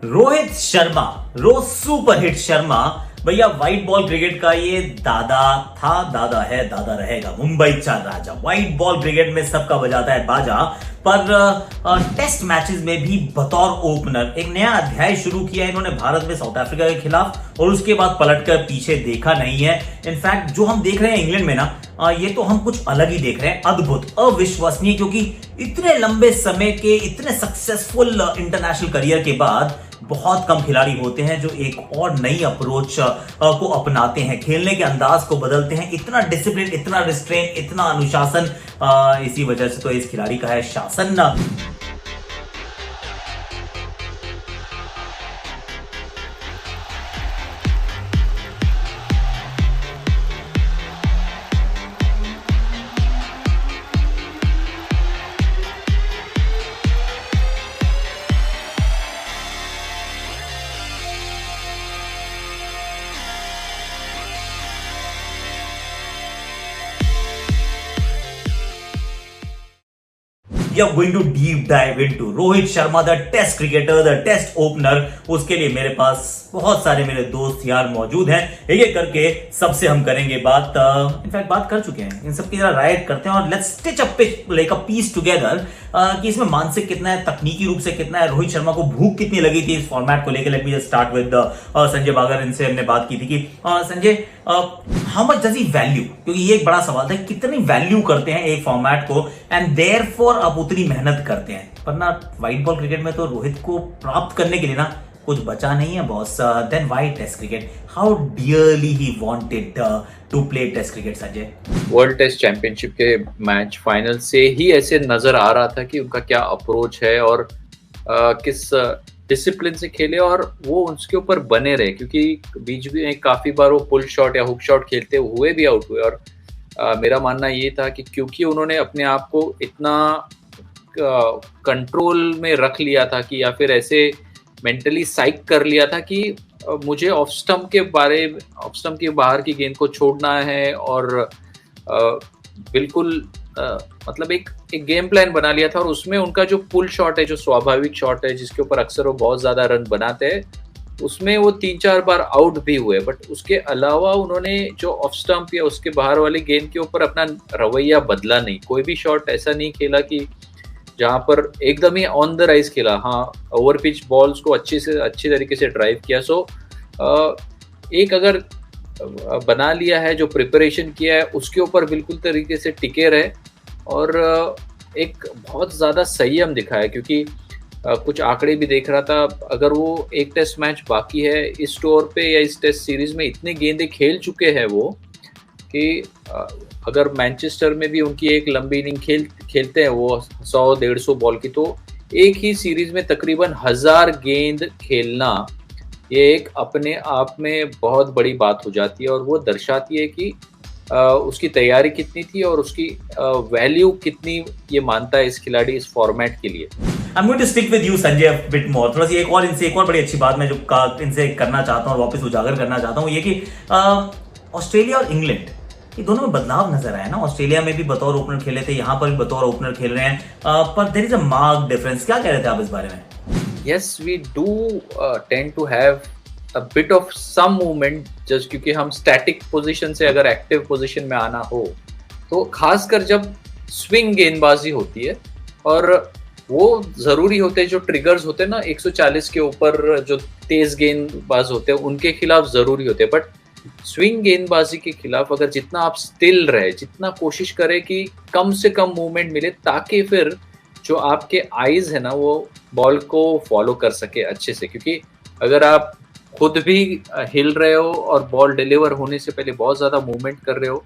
Rohit Sharma, super hit Sharma भैया, white ball cricket का ये दादा था, दादा है, दादा रहेगा, मुंबई चार राजा। व्हाइट बॉल क्रिकेट में सबका बजाता है बाजा, पर टेस्ट मैचेस में भी बतौर ओपनर एक नया अध्याय शुरू किया है इन्होंने भारत में साउथ अफ्रीका के खिलाफ, और उसके बाद पलटकर पीछे देखा नहीं है। इनफैक्ट जो हम देख रहे हैं इंग्लैंड में ना, ये तो हम कुछ अलग ही देख रहे हैं, अद्भुत, अविश्वसनीय, क्योंकि इतने लंबे समय के इतने सक्सेसफुल इंटरनेशनल करियर के बाद बहुत कम खिलाड़ी होते हैं जो एक और नई अप्रोच को अपनाते हैं, खेलने के अंदाज को बदलते हैं। इतना डिसिप्लिन, इतना रिस्ट्रेन, इतना अनुशासन, इसी वजह से तो इस खिलाड़ी का है शासन। We are going to deep dive into Rohit Sharma, the test cricketer, the test opener. उसके लिए मेरे पास बहुत सारे मेरे दोस्त यार मौजूद हैं, एक एक करके सबसे हम करेंगे बात। इनफैक्ट बात कर चुके हैं, इन सबकी जरा राय करते हैं और let's stitch up like a piece together कि इसमें मानसिक कितना है, तकनीकी रूप से कितना है, रोहित शर्मा को भूख कितनी लगी थी इस फॉर्मेट को लेकर। Let me just start with Sanjay बागर। इनसे हमने बात की थी कि Sanjay, how much does he value, क्योंकि ये एक बड़ा सवाल था, कितनी वैल्यू करते हैं एक फॉर्मेट को, एंड देयरफॉर आप उतनी मेहनत करते हैं। पर ना व्हाइट बॉल क्रिकेट में तो रोहित को प्राप्त करने के लिए ना कुछ बचा नहीं है boss. Then why test cricket, how dearly he wanted to play test cricket. Sanjay, world test championship के मैच फाइनल से ही ऐसे नजर आ रहा था कि उनका क्या अप्रोच है और किस डिसिप्लिन से खेले, और वो उसके ऊपर बने रहे, क्योंकि बीच में काफी बार वो पुल शॉट या हुक शॉट खेलते हुए भी आउट हुए। और मेरा मानना ये था कि क्योंकि उन्होंने अपने आप को इतना कंट्रोल में रख लिया था कि, या फिर ऐसे मेंटली साइक कर लिया था कि मुझे ऑफ स्टंप के बाहर की गेंद को छोड़ना है, और बिल्कुल मतलब एक गेम प्लान बना लिया था। और उसमें उनका जो पुल शॉट है, जो स्वाभाविक शॉट है, जिसके ऊपर अक्सर वो बहुत ज्यादा रन बनाते हैं, उसमें वो 3-4 बार आउट भी हुए। बट उसके अलावा उन्होंने जो ऑफ स्टंप या उसके बाहर वाली गेंद के ऊपर अपना रवैया बदला नहीं। कोई भी शॉट ऐसा नहीं खेला कि जहां पर एकदम ही ऑन द राइज खेला। हाँ, ओवर पिच बॉल्स को अच्छी तरीके से ड्राइव किया। सो एक अगर बना लिया है, जो प्रिपरेशन किया है, उसके ऊपर बिल्कुल तरीके से टिके रहे, और एक बहुत ज़्यादा संयम दिखाया। क्योंकि कुछ आंकड़े भी देख रहा था, अगर वो एक टेस्ट मैच बाकी है इस टूर पे या इस टेस्ट सीरीज में, इतने गेंदें खेल चुके हैं वो कि अगर मैनचेस्टर में भी उनकी एक लंबी इनिंग खेलते हैं वो 100-150 बॉल की, तो एक ही सीरीज में तकरीबन 1000 गेंद खेलना, ये एक अपने आप में बहुत बड़ी बात हो जाती है। और वो दर्शाती है कि उसकी तैयारी कितनी थी और उसकी वैल्यू कितनी ये मानता है इस खिलाड़ी इस फॉर्मेट के लिए। I'm going to stick with you Sanjay a bit more। थोड़ा सी एक और बड़ी अच्छी बात मैं जो इनसे करना चाहता हूँ और वापस उजागर करना चाहता हूँ, ये कि ऑस्ट्रेलिया और इंग्लैंड, ये दोनों में बदलाव नजर आया ना। ऑस्ट्रेलिया में भी बतौर ओपनर खेले थे, यहाँ पर भी बतौर ओपनर खेल रहे हैं, पर there is a marked difference. क्या कह रहे थे आप इस बारे में? Yes, we do tend to have a bit of some movement, just क्योंकि हम स्टैटिक पोजीशन से अगर एक्टिव पोजीशन में आना हो, तो खासकर जब स्विंग गेंदबाजी होती है, और वो जरूरी होते हैं, जो ट्रिगर्स होते हैं ना 140 के ऊपर, जो तेज गेंदबाज होते हैं उनके खिलाफ जरूरी होते हैं। बट स्विंग गेंदबाजी के खिलाफ अगर जितना आप स्टिल रहे, जितना कोशिश करें कि कम से कम मूवमेंट मिले, ताकि फिर जो आपके आईज है ना वो बॉल को फॉलो कर सके अच्छे से। क्योंकि अगर आप खुद भी हिल रहे हो और बॉल डिलीवर होने से पहले बहुत ज़्यादा मूवमेंट कर रहे हो,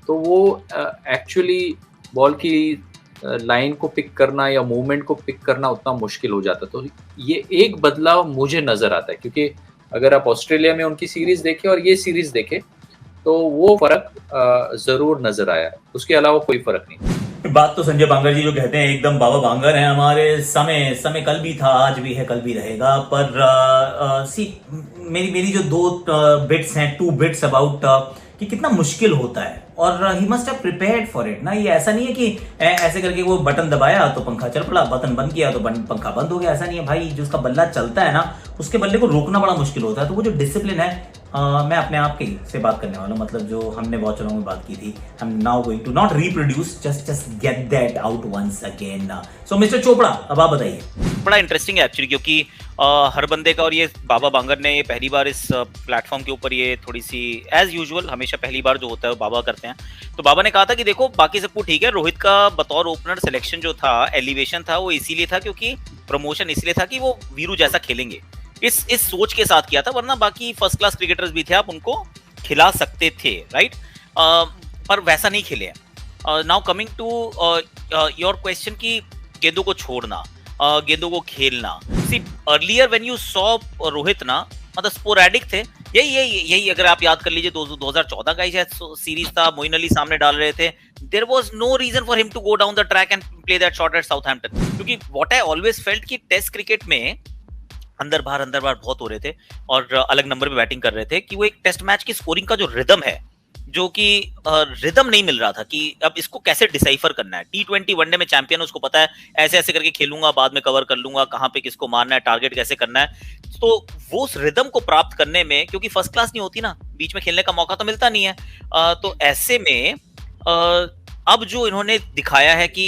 तो वो एक्चुअली बॉल की लाइन को पिक करना या मूवमेंट को पिक करना उतना मुश्किल हो जाता। तो ये एक बदलाव मुझे नज़र आता है, क्योंकि अगर आप ऑस्ट्रेलिया में उनकी सीरीज़ देखें और ये सीरीज़ देखें, तो वो फ़र्क ज़रूर नज़र आया, उसके अलावा कोई फ़र्क नहीं। बात तो संजय बांगर जी जो कहते हैं एकदम बाबा बांगर हैं हमारे। समय कल भी था, आज भी है, कल भी रहेगा। पर मेरी जो दो बिट्स हैं, 2 बिट्स अबाउट कि कितना मुश्किल होता है और he must have prepared for it ना। ये ऐसा नहीं है कि ऐसे करके वो बटन दबाया तो पंखा चल पड़ा, बटन बंद किया तो पंखा बंद हो गया, ऐसा नहीं है भाई। जो उसका बल्ला चलता है ना, उसके बल्ले को रोकना बड़ा मुश्किल होता है। तो वो जो डिसिप्लिन है, मैं अपने आप की से बात करने वाला हूँ, मतलब जो हमने वॉच अलॉन्ग में बात की थी, I am now going to not reproduce, just get that out once again. So mister Chopra, अब आप बताइए। बड़ा इंटरेस्टिंग है एक्चुअली, क्योंकि हर बंदे का, और ये बाबा बांगर ने ये पहली बार इस प्लेटफॉर्म के ऊपर ये थोड़ी सी एज यूजुअल हमेशा पहली बार जो होता है वो बाबा करते हैं। तो बाबा ने कहा था कि देखो बाकी सबको ठीक है, रोहित का बतौर ओपनर सिलेक्शन जो था, एलिवेशन था, वो इसीलिए था क्योंकि प्रमोशन इसलिए था कि वो वीरू जैसा खेलेंगे, इस सोच के साथ किया था, वरना बाकी फर्स्ट क्लास क्रिकेटर्स भी थे, आप उनको खिला सकते थे, राइट। पर वैसा नहीं खेले। Now coming to your question कि गेंदों को छोड़ना, गेंदों को खेलना। See earlier when you saw Rohit ना, मतलब स्पोरेडिक थे। यही अगर आप याद कर लीजिए 2014 का ही शायद सीरीज था, मोइन अली सामने डाल रहे थे, there was no reason for him to go down the track and play that shot at Southampton. क्योंकि व्हाट आई ऑलवेज फेल्ट कि टेस्ट क्रिकेट में अंदर बाहर बहुत हो रहे थे और अलग नंबर पे बैटिंग कर रहे थे, कि वो एक टेस्ट मैच की स्कोरिंग का जो रिदम है, जो कि रिदम नहीं मिल रहा था कि अब इसको कैसे डिसाइफर करना है। T20 वनडे में चैंपियन, उसको पता है ऐसे ऐसे करके खेलूंगा, बाद में कवर कर लूंगा, कहाँ पे किसको मारना है, टारगेट कैसे करना है। तो वो उस रिदम को प्राप्त करने में, क्योंकि फर्स्ट क्लास नहीं होती ना, बीच में खेलने का मौका तो मिलता नहीं है, तो ऐसे में अब जो इन्होंने दिखाया है कि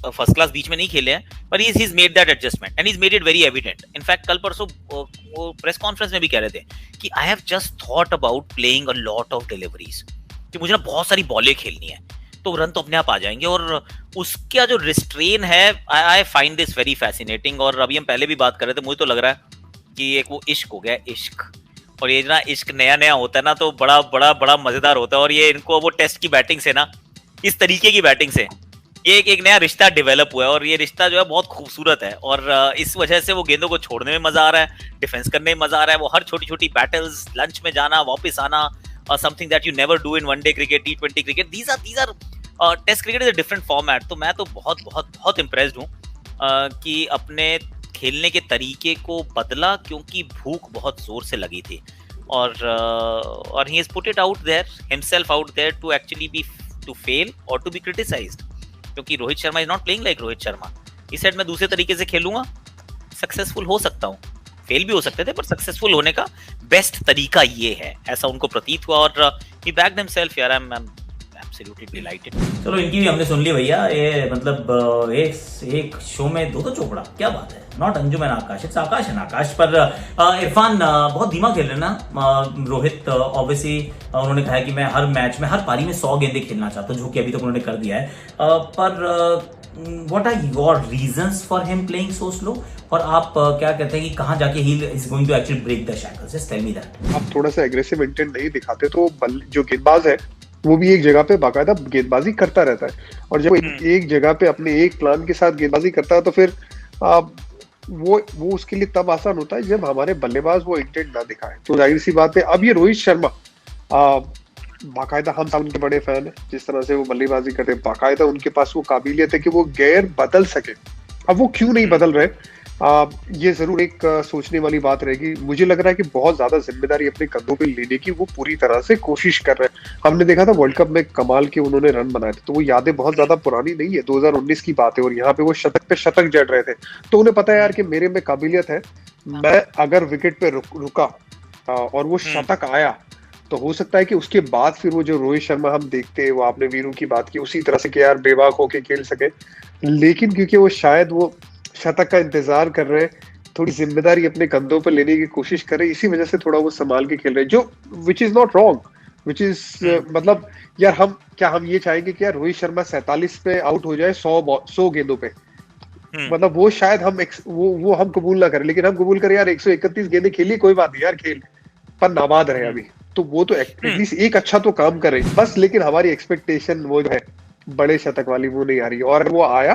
फर्स्ट क्लास बीच में नहीं खेले हैं, पर he's made that adjustment and he's made it very evident. In fact, कल परसों वो प्रेस कॉन्फ्रेंस में भी कह रहे थे कि I have just thought about playing a lot of deliveries, कि मुझे ना बहुत सारी बॉलें खेलनी है, तो रन तो अपने आप आ जाएंगे। और उसका जो रिस्ट्रेन है, I find this very fascinating. और अभी हम पहले भी बात कर रहे थे, मुझे तो लग रहा है कि एक वो इश्क हो गया, इश्क। और ये ना इश्क नया नया होता है ना, तो बड़ा बड़ा बड़ा मजेदार होता है। और ये इनको वो टेस्ट की बैटिंग से ना, इस तरीके की बैटिंग से एक नया रिश्ता डेवलप हुआ है, और ये रिश्ता जो है बहुत खूबसूरत है। और इस वजह से वो गेंदों को छोड़ने में मजा आ रहा है, डिफेंस करने में मजा आ रहा है, वो हर छोटी छोटी बैटल्स, लंच में जाना, वापस आना, something that you never do in one day cricket, T20 cricket. These are test cricket is a different format. तो मैं तो बहुत बहुत बहुत इम्प्रेस्ड हूँ कि अपने खेलने के तरीके को बदला, क्योंकि भूख बहुत जोर से लगी थी। और he has put it out there, himself out there, to actually be to fail और टू बी क्रिटिसाइज्ड। क्योंकि Rohit Sharma is not playing like Rohit Sharma. इस सेट में दूसरे तरीके से खेलूंगा, सक्सेसफुल हो सकता हूँ, फेल भी हो सकते थे, पर सक्सेसफुल होने का बेस्ट तरीका ये है, ऐसा उनको प्रतीत हुआ। और ही बैक्ड हिमसेल्फ। यार, आई एम एब्सोल्युटली डिलाइटेड। चलो, इनकी भी हमने सुन ली भैया। ये मतलब एक शो में दो चोपड़ा, क्या बात है। Not Anjuman Akash, it's Akash and Akash. पर इरफान बहुत धीमा खेल रहे ना रोहित। ऑब्वियसली उन्होंने कहा है कि मैं हर मैच में, हर पारी में 100 गेंदे खेलना चाहता हूँ, जो कि अभी तक उन्होंने कर दिया है। पर what are your reasons for him playing so slow? और आप क्या कहते हैं कि कहाँ जाके he is going to actually break the shackles? Just tell me that. आप थोड़ा सा एग्रेसिव इंटेंट नहीं दिखाते तो जो गेंदबाज है वो भी एक जगह पे बाकायदा गेंदबाजी करता रहता है। और जब एक जगह पे अपने एक प्लान के साथ गेंदबाजी करता है, तो फिर वो उसके लिए तब आसान होता है जब हमारे बल्लेबाज वो इंटेंट ना दिखाए। तो जाहिर सी बात है, अब ये रोहित शर्मा बाकायदा, हम सब उनके बड़े फैन हैं, जिस तरह से वो बल्लेबाजी करते हैं, बाकायदा उनके पास वो काबिलियत है कि वो गेयर बदल सके। अब वो क्यों नहीं बदल रहे, ये जरूर एक सोचने वाली बात रहेगी। मुझे लग रहा है कि बहुत ज्यादा जिम्मेदारी अपने कंधों पे लेने की वो पूरी तरह से कोशिश कर रहे हैं। हमने देखा था वर्ल्ड कप में कमाल के उन्होंने रन बनाए थे, तो वो यादें बहुत ज्यादा पुरानी नहीं है, 2019 की बात है, और यहाँ पे वो शतक पे शतक जड़ रहे थे। तो उन्हें पता है यार कि मेरे में काबिलियत है, मैं अगर विकेट पे रुका और वो शतक आया, तो हो सकता है कि उसके बाद फिर वो जो रोहित शर्मा हम देखते हैं, वो आपने वीरू की बात की, उसी तरह से कि यार बेबाक होके खेल सके। लेकिन क्योंकि वो शायद वो शतक का इंतजार कर रहे हैं, थोड़ी जिम्मेदारी अपने कंधों पर लेने की कोशिश कर रहे हैं, इसी वजह से थोड़ा वो संभाल के खेल रहे हैं, जो which is not wrong, which is मतलब यार हम ये चाहेंगे कि यार रोहित शर्मा 47 पे आउट हो जाए 100 गेंदों पे, मतलब वो शायद वो हम कबूल ना करें, लेकिन हम कबूल करें यार 131 गेंदें खेली, कोई बात नहीं यार, खेल पर नाबाद रहे अभी, तो वो तो एटलीस्ट एक अच्छा तो काम करे बस। लेकिन हमारी एक्सपेक्टेशन वो जो है बड़े शतक वाली वो नहीं आ रही, और वो आया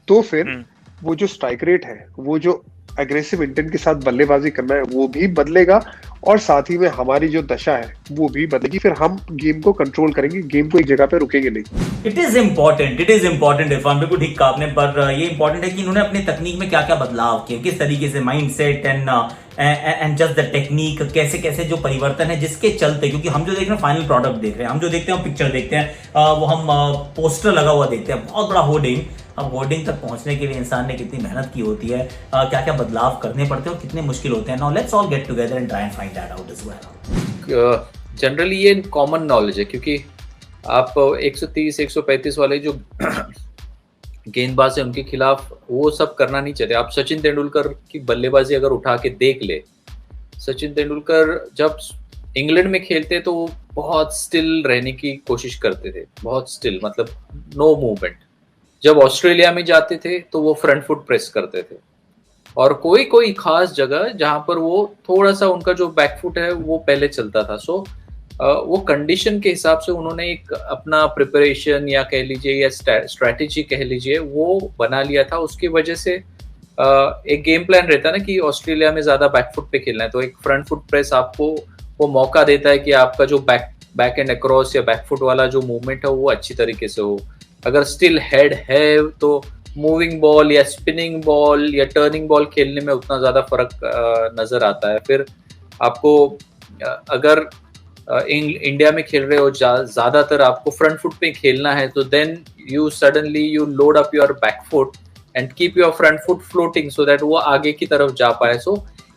तो फिर वो जो स्ट्राइक रेट है, वो जो एग्रेसिव इंटेंट के साथ बल्लेबाजी करना है, वो भी बदलेगा, और साथ ही में हमारी जो दशा है वो भी बदलेगी। फिर हम गेम को कंट्रोल करेंगे, गेम को एक जगह पे रुकेंगे नहीं। इट इज इम्पोर्टेंट इरफान, बिल्कुल ठीक कहा आपने। पर ये इंपॉर्टेंट है कि इन्होंने अपनी तकनीक में क्या क्या बदलाव किए, किस तरीके से mind set and just the technique, कैसे कैसे जो परिवर्तन है जिसके चलते, क्योंकि हम जो देख रहे हैं फाइनल प्रोडक्ट देख रहे हैं, हम जो देखते हैं पिक्चर देखते हैं, वो हम पोस्टर लगा हुआ देखते हैं, बहुत बड़ा होर्डिंग। अब होर्डिंग तक पहुंचने के लिए इंसान ने कितनी मेहनत की होती है, क्या क्या बदलाव करने पड़ते हैं और कितने मुश्किल होते हैं। Now let's all get together and try and find that out as well. Generally ये कॉमन नॉलेज है, क्योंकि आप 130 135 वाले जो गेंदबाज है उनके खिलाफ वो सब करना नहीं चाहते। आप सचिन तेंदुलकर की बल्लेबाजी अगर उठा के देख ले, सचिन तेंदुलकर जब इंग्लैंड में खेलते तो वो बहुत स्टिल रहने की कोशिश करते थे, बहुत स्टिल, मतलब नो मूवमेंट। जब ऑस्ट्रेलिया में जाते थे तो वो फ्रंट फुट प्रेस करते थे, और कोई कोई खास जगह जहां पर वो थोड़ा सा उनका जो बैकफुट है वो पहले चलता था। सो वो कंडीशन के हिसाब से उन्होंने एक अपना प्रिपरेशन या कह लीजिए या स्ट्रैटेजी कह लीजिए वो बना लिया था। उसकी वजह से एक गेम प्लान रहता है ना कि ऑस्ट्रेलिया में ज्यादा बैकफुट पे खेलना है, तो एक फ्रंट फुट प्रेस आपको वो मौका देता है कि आपका जो बैक एंड अक्रॉस या बैकफुट वाला जो मूवमेंट है वो अच्छी तरीके से हो। अगर स्टिल हेड है तो मूविंग बॉल या स्पिनिंग बॉल या टर्निंग बॉल खेलने में उतना ज्यादा फर्क नजर आता है। फिर आपको अगर इंडिया में खेल रहे हो ज्यादातर आपको फ्रंट फुट पे खेलना है, तो then you suddenly you load up your back foot and keep your front foot floating so that वो आगे की तरफ जा पाए। सो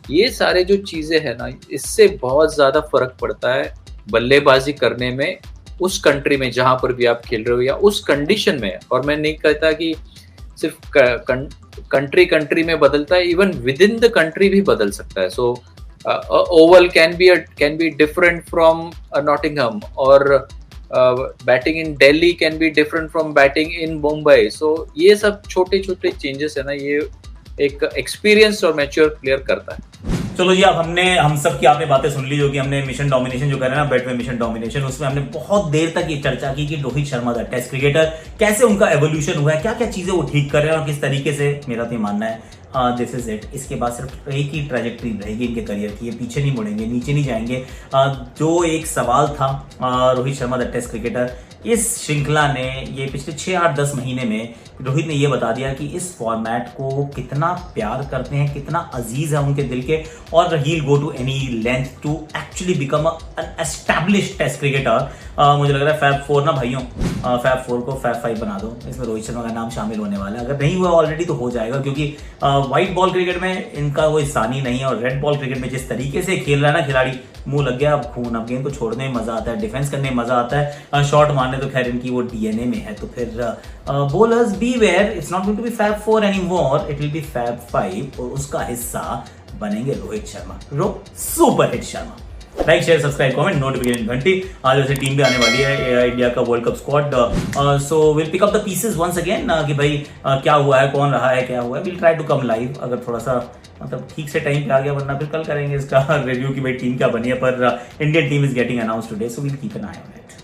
ये सारे जो चीजें है ना, इससे बहुत ज्यादा फर्क पड़ता है बल्लेबाजी करने में उस कंट्री में जहां पर भी आप खेल रहे हो या उस कंडीशन में। और मैं नहीं कहता कि सिर्फ कंट्री में बदलता है, even with in the country भी बदल सकता है। सो oval can be different from Nottingham, or batting in Delhi can be different from batting in Mumbai. So ये सब छोटे छोटे चेंजेस है ना, ये एक एक्सपीरियंस और मैच्योर प्लेयर करता है। चलो जी, अब हम सब की आपने बातें सुन ली, जो कि हमने मिशन डोमिनेशन जो कर रहे हैं ना, बेट में मिशन डोमिनेशन, उसमें हमने बहुत देर तक ये चर्चा की कि Rohit Sharma the test cricketer कैसे उनका एवोल्यूशन हुआ है, क्या क्या चीजें वो ठीक कर रहे हैं और किस तरीके से। मेरा तो ये मानना है दिस इज इट। इसके बाद सिर्फ एक ही ट्रैजेक्टरी रहेगी इनके करियर की, ये पीछे नहीं मुड़ेंगे, नीचे नहीं जाएंगे। जो एक सवाल था Rohit Sharma the test cricketer, इस श्रृंखला ने ये पिछले 6-8-10 महीने में रोहित ने ये बता दिया कि इस फॉर्मेट को वो कितना प्यार करते हैं, कितना अजीज है उनके दिल के, और he will go to any length to actually become an established test cricketer. मुझे लग रहा है फैब 4 ना भाइयों, फैब 4 को फैब 5 बना दो, इसमें रोहित शर्मा का नाम शामिल होने वाला है। अगर नहीं हुआ ऑलरेडी तो हो जाएगा, क्योंकि व्हाइट बॉल क्रिकेट में इनका कोई सानी नहीं है, और रेड बॉल क्रिकेट में जिस तरीके से खेल रहा है ना खिलाड़ी, मुंह लग गया अब खून। अब गेंद को छोड़ने में मजा आता है, डिफेंस करने में मजा आता है, शॉट मारने तो खैर इनकी वो डीएनए में है। तो फिर bowlers beware, it's not going to be fab 4 anymore, it will be fab 5, और उसका हिस्सा बनेंगे Rohit Sharma, super hit Sharma. Like share subscribe comment notification घंटी। आज वैसे टीम भी आने वाली है इंडिया का world cup squad, so we'll pick up the pieces once again कि भाई क्या हुआ है, कौन रहा है, क्या हुआ है। We'll try to come live अगर थोड़ा सा मतलब ठीक से टाइम पे आ गया, वरना फिर कल करेंगे इसका रिव्यू की भाई टीम क्या बनी है। पर Indian team is getting announce today, so will keep an I on it.